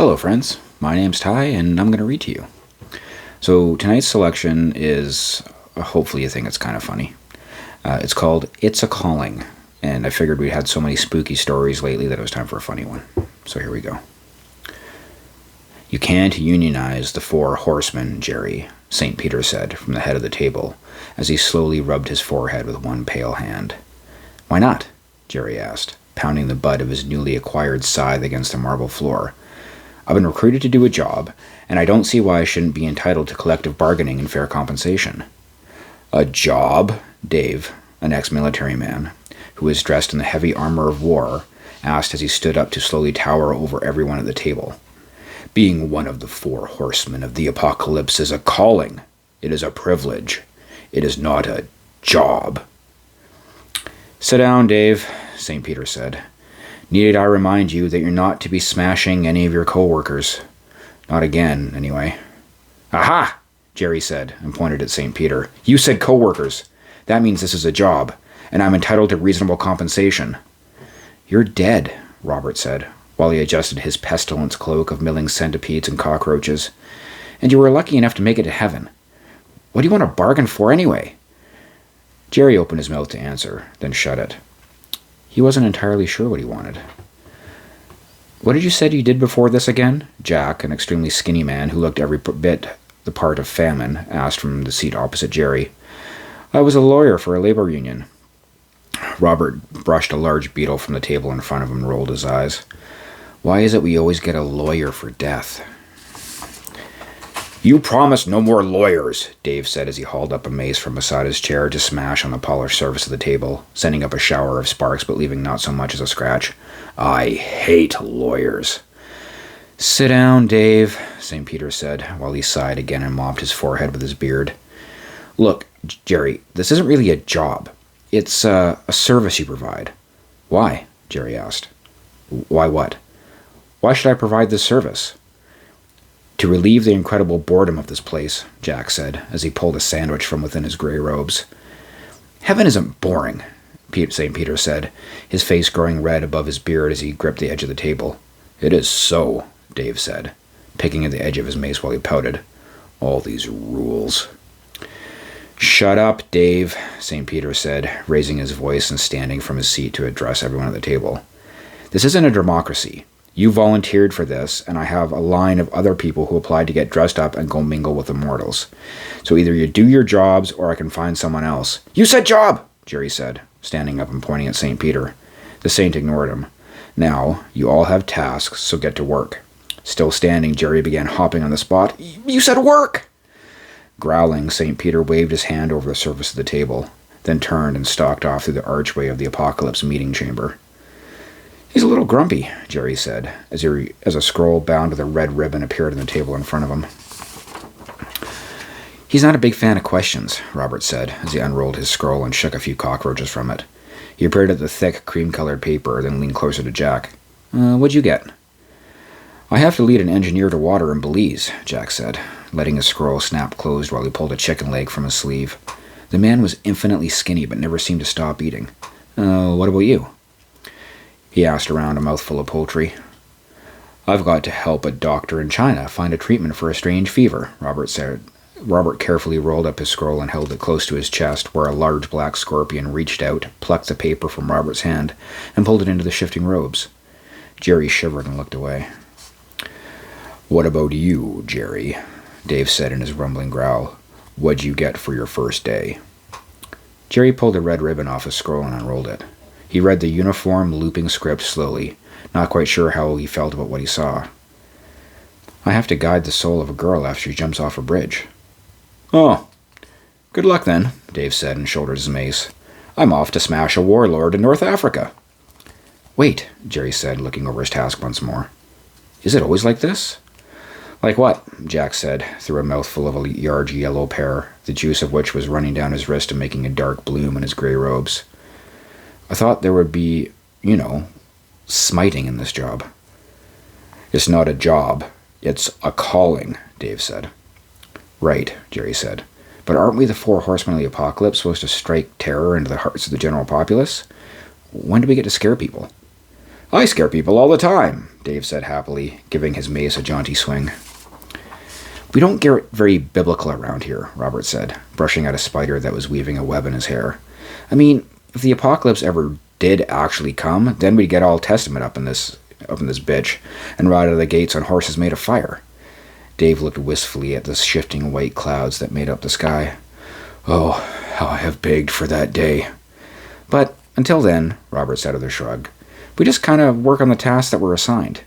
Hello, friends. My name's Ty, and I'm going to read to you. So, tonight's selection is hopefully a thing that's kind of funny. It's called It's a Calling, and I figured we had so many spooky stories lately that it was time for a funny one. So, here we go. You can't unionize the Four Horsemen, Jerry, St. Peter said from the head of the table as he slowly rubbed his forehead with one pale hand. Why not? Jerry asked, pounding the butt of his newly acquired scythe against the marble floor. I've been recruited to do a job, and I don't see why I shouldn't be entitled to collective bargaining and fair compensation. A job? Dave, an ex-military man, who was dressed in the heavy armor of war, asked as he stood up to slowly tower over everyone at the table. Being one of the Four Horsemen of the Apocalypse is a calling. It is a privilege. It is not a job. Sit down, Dave, St. Peter said. Need I remind you that you're not to be smashing any of your co-workers? Not again, anyway. Aha! Jerry said, and pointed at St. Peter. You said co-workers. That means this is a job, and I'm entitled to reasonable compensation. You're dead, Robert said, while he adjusted his pestilence cloak of milling centipedes and cockroaches. And you were lucky enough to make it to heaven. What do you want to bargain for anyway? Jerry opened his mouth to answer, then shut it. He wasn't entirely sure what he wanted. What did you say you did before this again? Jack, an extremely skinny man who looked every bit the part of Famine, asked from the seat opposite Jerry. I was a lawyer for a labor union. Robert brushed a large beetle from the table in front of him and rolled his eyes. Why is it we always get a lawyer for death? You promised no more lawyers, Dave said as he hauled up a mace from beside his chair to smash on the polished surface of the table, sending up a shower of sparks but leaving not so much as a scratch. I hate lawyers. Sit down, Dave, St. Peter said, while he sighed again and mopped his forehead with his beard. Look, Jerry, this isn't really a job. It's a service you provide. Why? Jerry asked. Why what? Why should I provide this service? To relieve the incredible boredom of this place, Jack said, as he pulled a sandwich from within his gray robes. Heaven isn't boring, St. Peter said, his face growing red above his beard as he gripped the edge of the table. It is so, Dave said, picking at the edge of his mace while he pouted. All these rules. Shut up, Dave, St. Peter said, raising his voice and standing from his seat to address everyone at the table. This isn't a democracy. You volunteered for this, and I have a line of other people who applied to get dressed up and go mingle with the mortals. So either you do your jobs, or I can find someone else. You said job, Jerry said, standing up and pointing at St. Peter. The saint ignored him. Now, you all have tasks, so get to work. Still standing, Jerry began hopping on the spot. You said work! Growling, St. Peter waved his hand over the surface of the table, then turned and stalked off through the archway of the Apocalypse meeting chamber. He's a little grumpy, Jerry said, as a scroll bound with a red ribbon appeared on the table in front of him. He's not a big fan of questions, Robert said, as he unrolled his scroll and shook a few cockroaches from it. He peered at the thick, cream-colored paper, then leaned closer to Jack. What'd you get? I have to lead an engineer to water in Belize, Jack said, letting his scroll snap closed while he pulled a chicken leg from his sleeve. The man was infinitely skinny, but never seemed to stop eating. What about you? He asked around, a mouthful of poultry. I've got to help a doctor in China find a treatment for a strange fever, Robert said. Robert carefully rolled up his scroll and held it close to his chest, where a large black scorpion reached out, plucked the paper from Robert's hand, and pulled it into the shifting robes. Jerry shivered and looked away. What about you, Jerry? Dave said in his rumbling growl. What'd you get for your first day? Jerry pulled a red ribbon off his scroll and unrolled it. He read the uniform, looping script slowly, not quite sure how he felt about what he saw. I have to guide the soul of a girl after she jumps off a bridge. Oh, good luck then, Dave said and shouldered his mace. I'm off to smash a warlord in North Africa. Wait, Jerry said, looking over his task once more. Is it always like this? Like what? Jack said, through a mouthful of a large yellow pear, the juice of which was running down his wrist and making a dark bloom in his gray robes. I thought there would be, smiting in this job. It's not a job. It's a calling, Dave said. Right, Jerry said. But aren't we the Four Horsemen of the Apocalypse supposed to strike terror into the hearts of the general populace? When do we get to scare people? I scare people all the time, Dave said happily, giving his mace a jaunty swing. We don't get very biblical around here, Robert said, brushing at a spider that was weaving a web in his hair. I mean, if the apocalypse ever did actually come, then we'd get all Testament up in this bitch, and ride out of the gates on horses made of fire. Dave looked wistfully at the shifting white clouds that made up the sky. Oh, how I have begged for that day. But until then, Robert said with a shrug, we just kind of work on the tasks that we're assigned.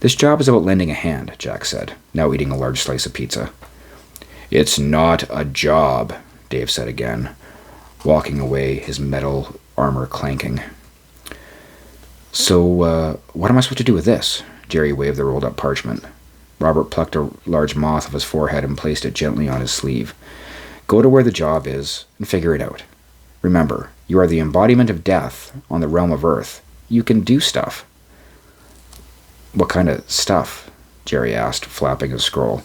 This job is about lending a hand, Jack said, now eating a large slice of pizza. It's not a job, Dave said again, walking away, his metal armor clanking. So, what am I supposed to do with this? Jerry waved the rolled-up parchment. Robert plucked a large moth off his forehead and placed it gently on his sleeve. Go to where the job is and figure it out. Remember, you are the embodiment of death on the realm of Earth. You can do stuff. What kind of stuff? Jerry asked, flapping his scroll.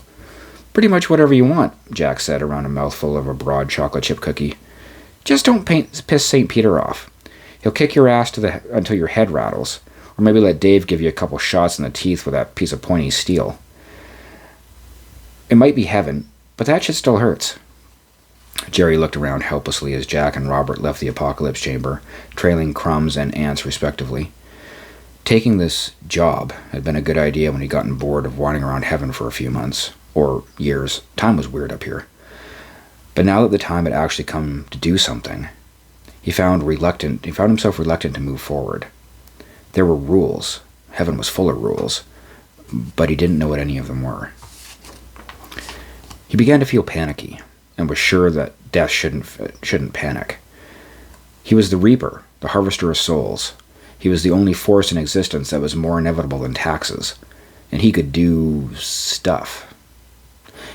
Pretty much whatever you want, Jack said around a mouthful of a broad chocolate chip cookie. Just don't piss St. Peter off. He'll kick your ass until your head rattles, or maybe let Dave give you a couple shots in the teeth with that piece of pointy steel. It might be heaven, but that shit still hurts. Jerry looked around helplessly as Jack and Robert left the apocalypse chamber, trailing Crumbs and Ants respectively. Taking this job had been a good idea when he'd gotten bored of wandering around heaven for a few months, or years. Time was weird up here. But now that the time had actually come to do something, he found himself reluctant to move forward. There were rules. Heaven was full of rules, but he didn't know what any of them were. He began to feel panicky, and was sure that death shouldn't panic. He was the Reaper, the harvester of souls. He was the only force in existence that was more inevitable than taxes, and he could do stuff.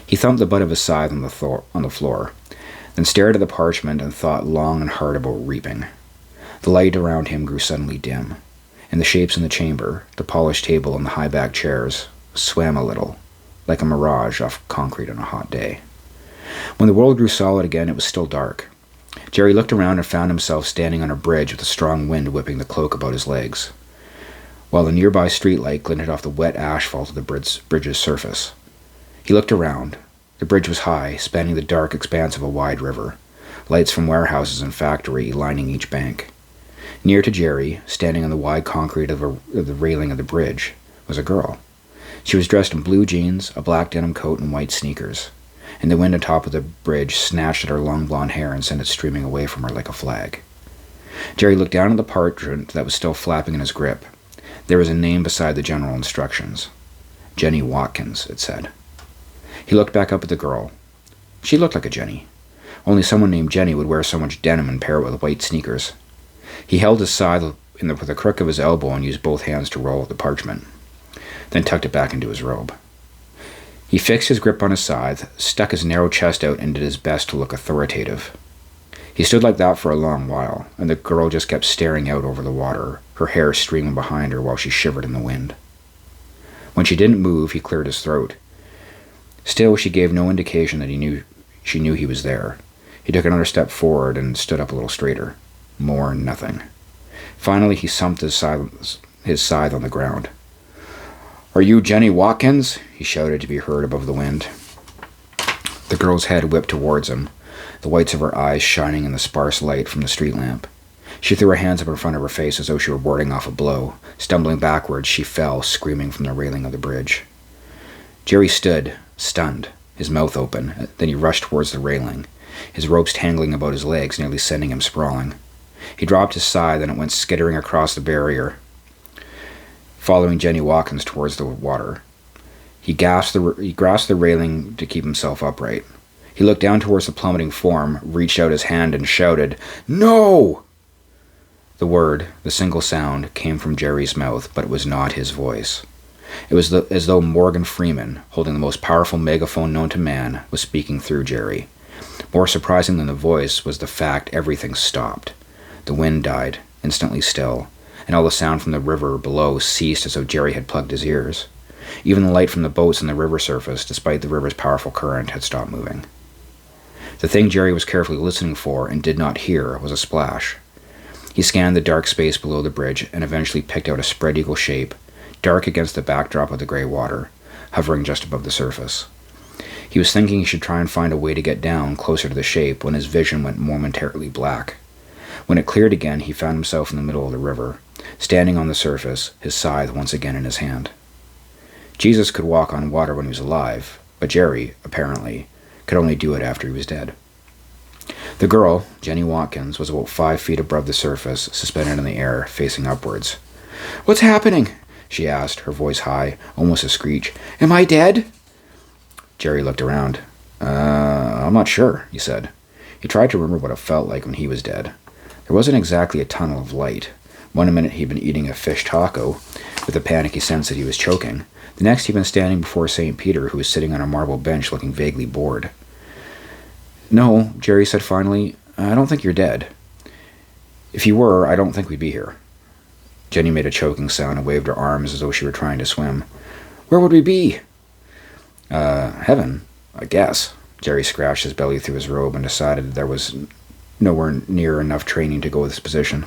He thumped the butt of his scythe on the floor, then stared at the parchment and thought long and hard about reaping. The light around him grew suddenly dim, and the shapes in the chamber, the polished table and the high-backed chairs, swam a little, like a mirage off concrete on a hot day. When the world grew solid again, it was still dark. Jerry looked around and found himself standing on a bridge with a strong wind whipping the cloak about his legs, while a nearby streetlight glinted off the wet asphalt of the bridge's surface. He looked around. The bridge was high, spanning the dark expanse of a wide river, lights from warehouses and factory lining each bank. Near to Jerry, standing on the wide concrete of the railing of the bridge, was a girl. She was dressed in blue jeans, a black denim coat, and white sneakers, and the wind on top of the bridge snatched at her long blonde hair and sent it streaming away from her like a flag. Jerry looked down at the parchment that was still flapping in his grip. There was a name beside the general instructions. Jenny Watkins, it said. He looked back up at the girl. She looked like a Jenny. Only someone named Jenny would wear so much denim and pair it with white sneakers. He held his scythe with the crook of his elbow and used both hands to roll the parchment, then tucked it back into his robe. He fixed his grip on his scythe, stuck his narrow chest out, and did his best to look authoritative. He stood like that for a long while, and the girl just kept staring out over the water, her hair streaming behind her while she shivered in the wind. When she didn't move, he cleared his throat. Still, she gave no indication that she knew he was there. He took another step forward and stood up a little straighter. More nothing. Finally, he thumped his scythe on the ground. "Are you Jenny Watkins?" he shouted to be heard above the wind. The girl's head whipped towards him, the whites of her eyes shining in the sparse light from the street lamp. She threw her hands up in front of her face as though she were warding off a blow. Stumbling backwards, she fell, screaming from the railing of the bridge. Jerry stood, stunned, his mouth open. Then he rushed towards the railing, his ropes tangling about his legs, nearly sending him sprawling. He dropped his scythe, and it went skittering across the barrier, following Jenny Watkins towards the water. He grasped the railing to keep himself upright. He looked down towards the plummeting form, reached out his hand, and shouted, "No!" The word, the single sound, came from Jerry's mouth, but it was not his voice. It was as though Morgan Freeman, holding the most powerful megaphone known to man, was speaking through Jerry. More surprising than the voice was the fact everything stopped. The wind died, instantly still, and all the sound from the river below ceased as though Jerry had plugged his ears. Even the light from the boats on the river surface, despite the river's powerful current, had stopped moving. The thing Jerry was carefully listening for and did not hear was a splash. He scanned the dark space below the bridge and eventually picked out a spread eagle shape, dark against the backdrop of the grey water, hovering just above the surface. He was thinking he should try and find a way to get down closer to the shape when his vision went momentarily black. When it cleared again, he found himself in the middle of the river, standing on the surface, his scythe once again in his hand. Jesus could walk on water when he was alive, but Jerry, apparently, could only do it after he was dead. The girl, Jenny Watkins, was about 5 feet above the surface, suspended in the air, facing upwards. "What's happening?" she asked, her voice high, almost a screech. "Am I dead?" Jerry looked around. I'm not sure," he said. He tried to remember what it felt like when he was dead. There wasn't exactly a tunnel of light. One minute he'd been eating a fish taco, with a panicky sense that he was choking. The next he'd been standing before St. Peter, who was sitting on a marble bench looking vaguely bored. "No," Jerry said finally, "I don't think you're dead. If you were, I don't think we'd be here." Jenny made a choking sound and waved her arms as though she were trying to swim. "Where would we be?" Heaven, I guess." Jerry scratched his belly through his robe and decided there was nowhere near enough training to go with his position.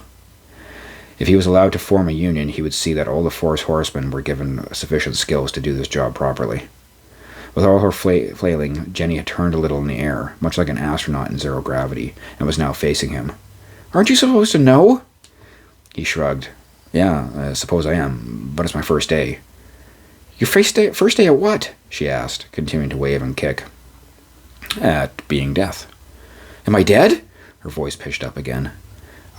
If he was allowed to form a union, he would see that all the Force horsemen were given sufficient skills to do this job properly. With all her flailing, Jenny had turned a little in the air, much like an astronaut in zero gravity, and was now facing him. "Aren't you supposed to know?" He shrugged. "Yeah, I suppose I am, but it's my first day." "Your first day at what?" she asked, continuing to wave and kick. "At being death." "Am I dead?" Her voice pitched up again.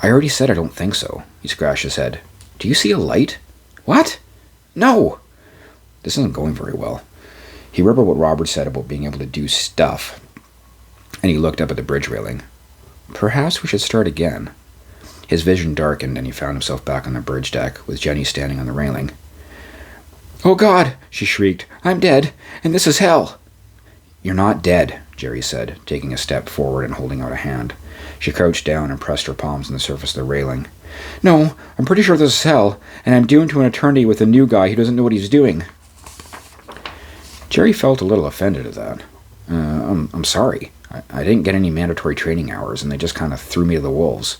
"I already said I don't think so." He scratched his head. "Do you see a light?" "What?" "No." This isn't going very well. He remembered what Robert said about being able to do stuff, and he looked up at the bridge railing. "Perhaps we should start again." His vision darkened, and he found himself back on the bridge deck, with Jenny standing on the railing. "Oh God," she shrieked, "I'm dead, and this is hell." "You're not dead," Jerry said, taking a step forward and holding out a hand. She crouched down and pressed her palms on the surface of the railing. "No, I'm pretty sure this is hell, and I'm doomed to an eternity with a new guy who doesn't know what he's doing." Jerry felt a little offended at that. I'm sorry. I didn't get any mandatory training hours, and they just kind of threw me to the wolves."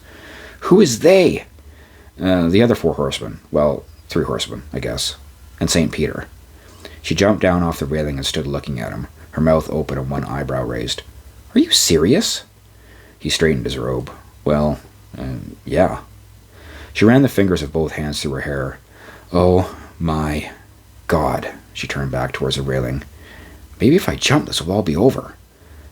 "Who is they?" The other 4 horsemen. Well, 3 horsemen, I guess. And St. Peter." She jumped down off the railing and stood looking at him, her mouth open and one eyebrow raised. "Are you serious?" He straightened his robe. "Well, yeah." She ran the fingers of both hands through her hair. "Oh, my God." She turned back towards the railing. "Maybe if I jump, this will all be over."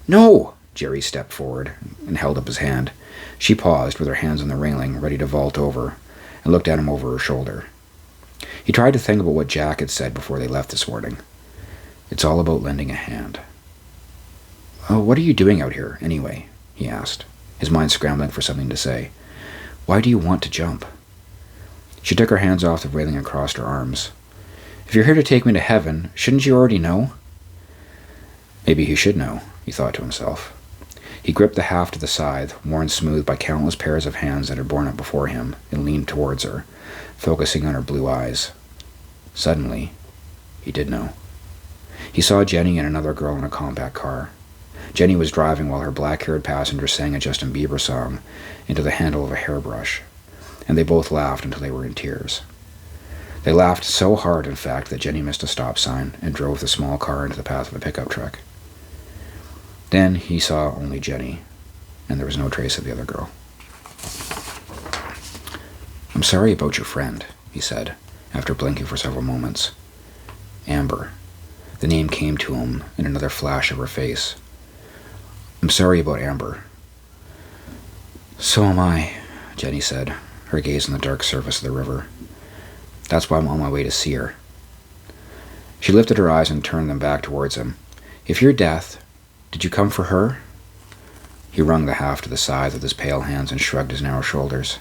"No!" Jerry stepped forward and held up his hand. She paused, with her hands on the railing, ready to vault over, and looked at him over her shoulder. He tried to think about what Jack had said before they left this morning. It's all about lending a hand. "Oh, what are you doing out here, anyway?" he asked, his mind scrambling for something to say. "Why do you want to jump?" She took her hands off the railing and crossed her arms. "If you're here to take me to heaven, shouldn't you already know?" Maybe he should know, he thought to himself. He gripped the haft of the scythe, worn smooth by countless pairs of hands that had borne it before him, and leaned towards her, focusing on her blue eyes. Suddenly, he did know. He saw Jenny and another girl in a compact car. Jenny was driving while her black-haired passenger sang a Justin Bieber song into the handle of a hairbrush, and they both laughed until they were in tears. They laughed so hard, in fact, that Jenny missed a stop sign and drove the small car into the path of a pickup truck. Then he saw only Jenny, and there was no trace of the other girl. "I'm sorry about your friend," he said, after blinking for several moments. Amber. The name came to him in another flash of her face. "I'm sorry about Amber." "So am I," Jenny said, her gaze on the dark surface of the river. "That's why I'm on my way to see her." She lifted her eyes and turned them back towards him. "If you're death, did you come for her?" He wrung the haft of the scythe with his pale hands and shrugged his narrow shoulders.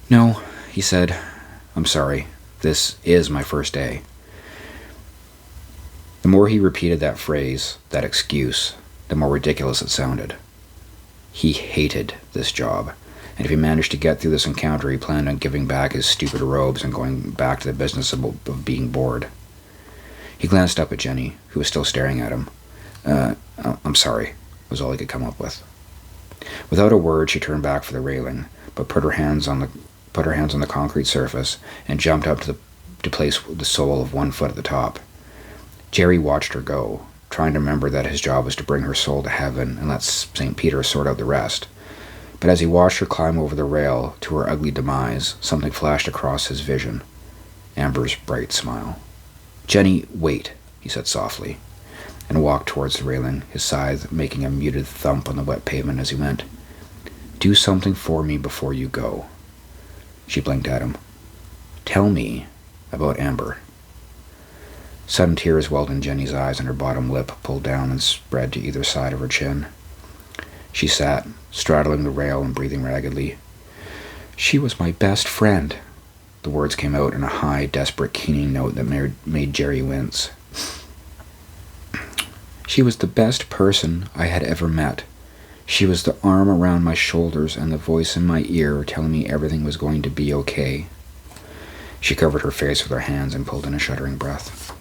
"No," he said. "I'm sorry. This is my first day." The more he repeated that phrase, that excuse, the more ridiculous it sounded. He hated this job, and if he managed to get through this encounter, he planned on giving back his stupid robes and going back to the business of being bored. He glanced up at Jenny, who was still staring at him. I'm sorry," was all he could come up with. Without a word, she turned back for the railing, but put her hands on the concrete surface and jumped up to place the sole of one foot at the top. Jerry watched her go, trying to remember that his job was to bring her soul to heaven and let St. Peter sort out the rest. But as he watched her climb over the rail to her ugly demise, something flashed across his vision. Amber's bright smile. "Jenny, wait," he said softly, and walked towards the railing, his scythe making a muted thump on the wet pavement as he went. "Do something for me before you go." She blinked at him. "Tell me about Amber." Sudden tears welled in Jenny's eyes, and her bottom lip pulled down and spread to either side of her chin. She sat, straddling the rail and breathing raggedly. "She was my best friend." The words came out in a high, desperate, keening note that made Jerry wince. "She was the best person I had ever met. She was the arm around my shoulders and the voice in my ear telling me everything was going to be okay." She covered her face with her hands and pulled in a shuddering breath.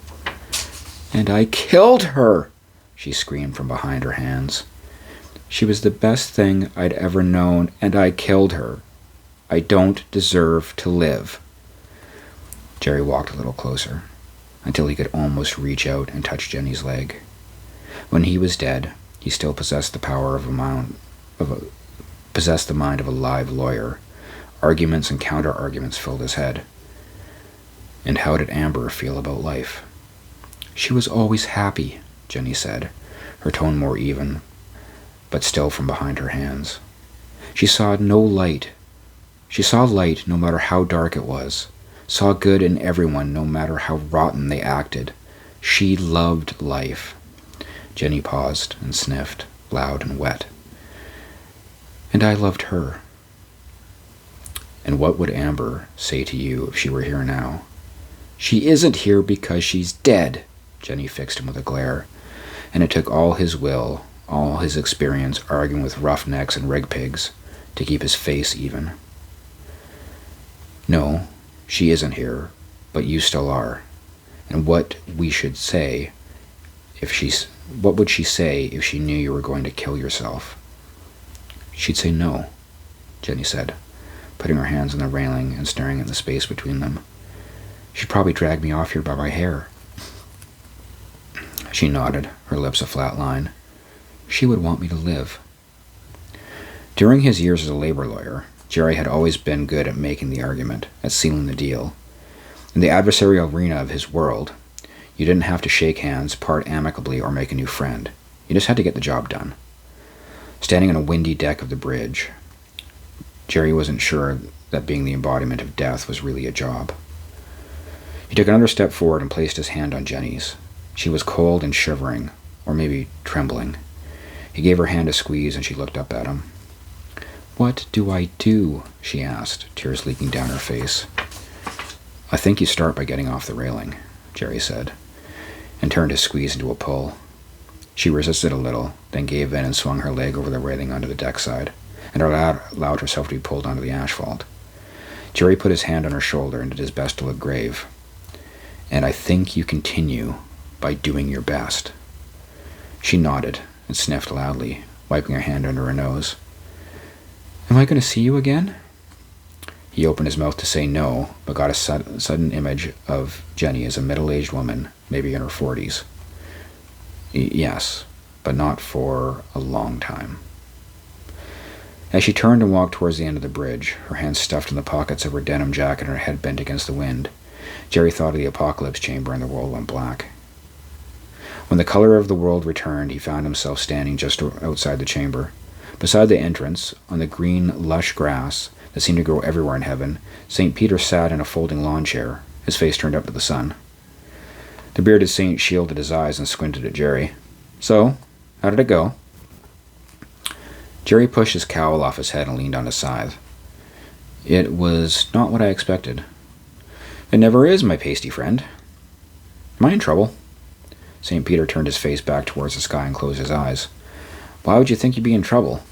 "And I killed her!" she screamed from behind her hands. "She was the best thing I'd ever known, and I killed her. I don't deserve to live." Jerry walked a little closer, until he could almost reach out and touch Jenny's leg. When he was dead, he still possessed the mind of a live lawyer. Arguments and counter-arguments filled his head. And how did Amber feel about life? "She was always happy," Jenny said, her tone more even, but still from behind her hands. She saw light no matter how dark it was, saw good in everyone no matter how rotten they acted. She loved life." Jenny paused and sniffed, loud and wet. "And I loved her." "And what would Amber say to you if she were here now?" "She isn't here because she's dead." Jenny fixed him with a glare, and it took all his will, all his experience arguing with roughnecks and rig pigs, to keep his face even. "No, she isn't here, but you still are. And what would she say if she knew you were going to kill yourself?" "She'd say no," Jenny said, putting her hands on the railing and staring at the space between them. "She'd probably drag me off here by my hair." She nodded, her lips a flat line. "She would want me to live." During his years as a labor lawyer, Jerry had always been good at making the argument, at sealing the deal. In the adversarial arena of his world, you didn't have to shake hands, part amicably, or make a new friend. You just had to get the job done. Standing on a windy deck of the bridge, Jerry wasn't sure that being the embodiment of death was really a job. He took another step forward and placed his hand on Jenny's. She was cold and shivering, or maybe trembling. He gave her hand a squeeze and she looked up at him. "What do I do?" she asked, tears leaking down her face. "I think you start by getting off the railing," Jerry said, and turned his squeeze into a pull. She resisted a little, then gave in and swung her leg over the railing onto the deck side, and allowed herself to be pulled onto the asphalt. Jerry put his hand on her shoulder and did his best to look grave. "And I think you continue by doing your best." She nodded and sniffed loudly, wiping her hand under her nose. "Am I going to see you again?" He opened his mouth to say no, but got a sudden image of Jenny as a middle-aged woman, maybe in her 40s. Yes, but not for a long time. As she turned and walked towards the end of the bridge, her hands stuffed in the pockets of her denim jacket and her head bent against the wind, Jerry thought of the apocalypse chamber and the world went black. When the color of the world returned, he found himself standing just outside the chamber. Beside the entrance, on the green, lush grass that seemed to grow everywhere in heaven, St. Peter sat in a folding lawn chair, his face turned up to the sun. The bearded saint shielded his eyes and squinted at Jerry. "So, how did it go?" Jerry pushed his cowl off his head and leaned on his scythe. "It was not what I expected." "It never is, my pasty friend." "Am I in trouble?" St. Peter turned his face back towards the sky and closed his eyes. "Why would you think you'd be in trouble?"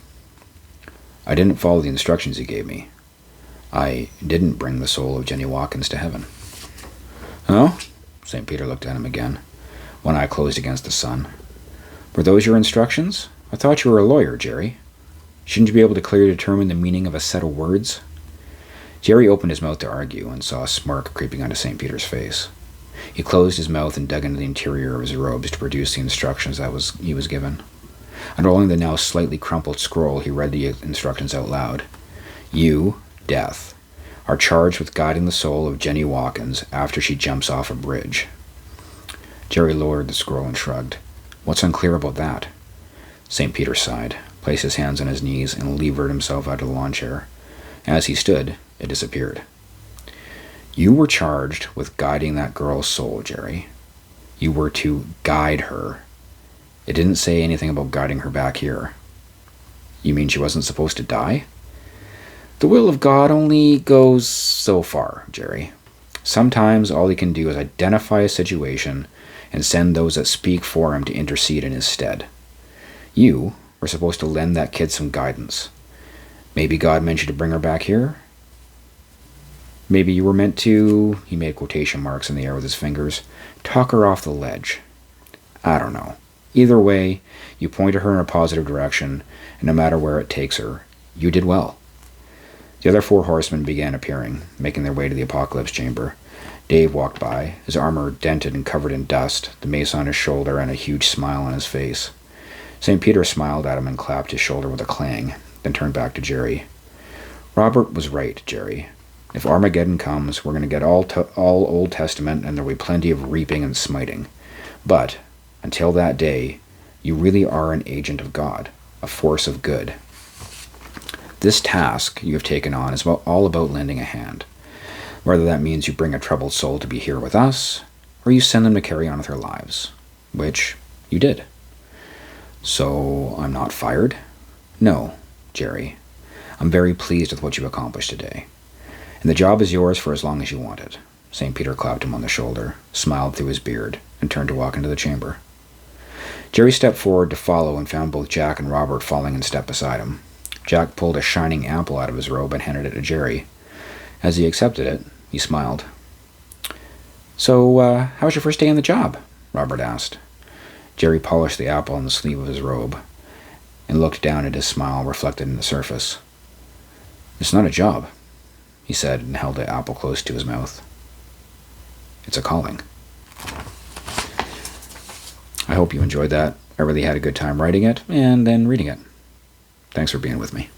"I didn't follow the instructions you gave me. I didn't bring the soul of Jenny Watkins to heaven." "Oh?" St. Peter looked at him again, one eye closed against the sun. "Were those your instructions? I thought you were a lawyer, Jerry." Shouldn't you be able to clearly determine the meaning of a set of words? Jerry opened his mouth to argue and saw a smirk creeping onto St. Peter's face. He closed his mouth and dug into the interior of his robes to produce the instructions he was given. Unrolling the now slightly crumpled scroll, he read the instructions out loud. You, Death, are charged with guiding the soul of Jenny Watkins after she jumps off a bridge. Jerry lowered the scroll and shrugged. What's unclear about that? St. Peter sighed, placed his hands on his knees, and levered himself out of the lawn chair. As he stood, it disappeared. You were charged with guiding that girl's soul, Jerry. You were to guide her. It didn't say anything about guiding her back here. You mean she wasn't supposed to die? The will of God only goes so far, Jerry. Sometimes all he can do is identify a situation and send those that speak for him to intercede in his stead. You were supposed to lend that kid some guidance. Maybe God meant you to bring her back here? Maybe you were meant to, he made quotation marks in the air with his fingers, talk her off the ledge. I don't know. Either way, you pointed her in a positive direction, and no matter where it takes her, you did well. The other 4 horsemen began appearing, making their way to the Apocalypse Chamber. Dave walked by, his armor dented and covered in dust, the mace on his shoulder, and a huge smile on his face. St. Peter smiled at him and clapped his shoulder with a clang, then turned back to Jerry. Robert was right, Jerry. If Armageddon comes, we're going to get all Old Testament, and there'll be plenty of reaping and smiting. But, until that day, you really are an agent of God, a force of good. This task you have taken on is all about lending a hand. Whether that means you bring a troubled soul to be here with us, or you send them to carry on with their lives, which you did. So, I'm not fired? No, Jerry. I'm very pleased with what you've accomplished today. And the job is yours for as long as you want it. St. Peter clapped him on the shoulder, smiled through his beard, and turned to walk into the chamber. Jerry stepped forward to follow and found both Jack and Robert falling in step beside him. Jack pulled a shining apple out of his robe and handed it to Jerry. As he accepted it, he smiled. So, how was your first day on the job? Robert asked. Jerry polished the apple on the sleeve of his robe and looked down at his smile reflected in the surface. It's not a job, he said, and held the apple close to his mouth. It's a calling. I hope you enjoyed that. I really had a good time writing it and then reading it. Thanks for being with me.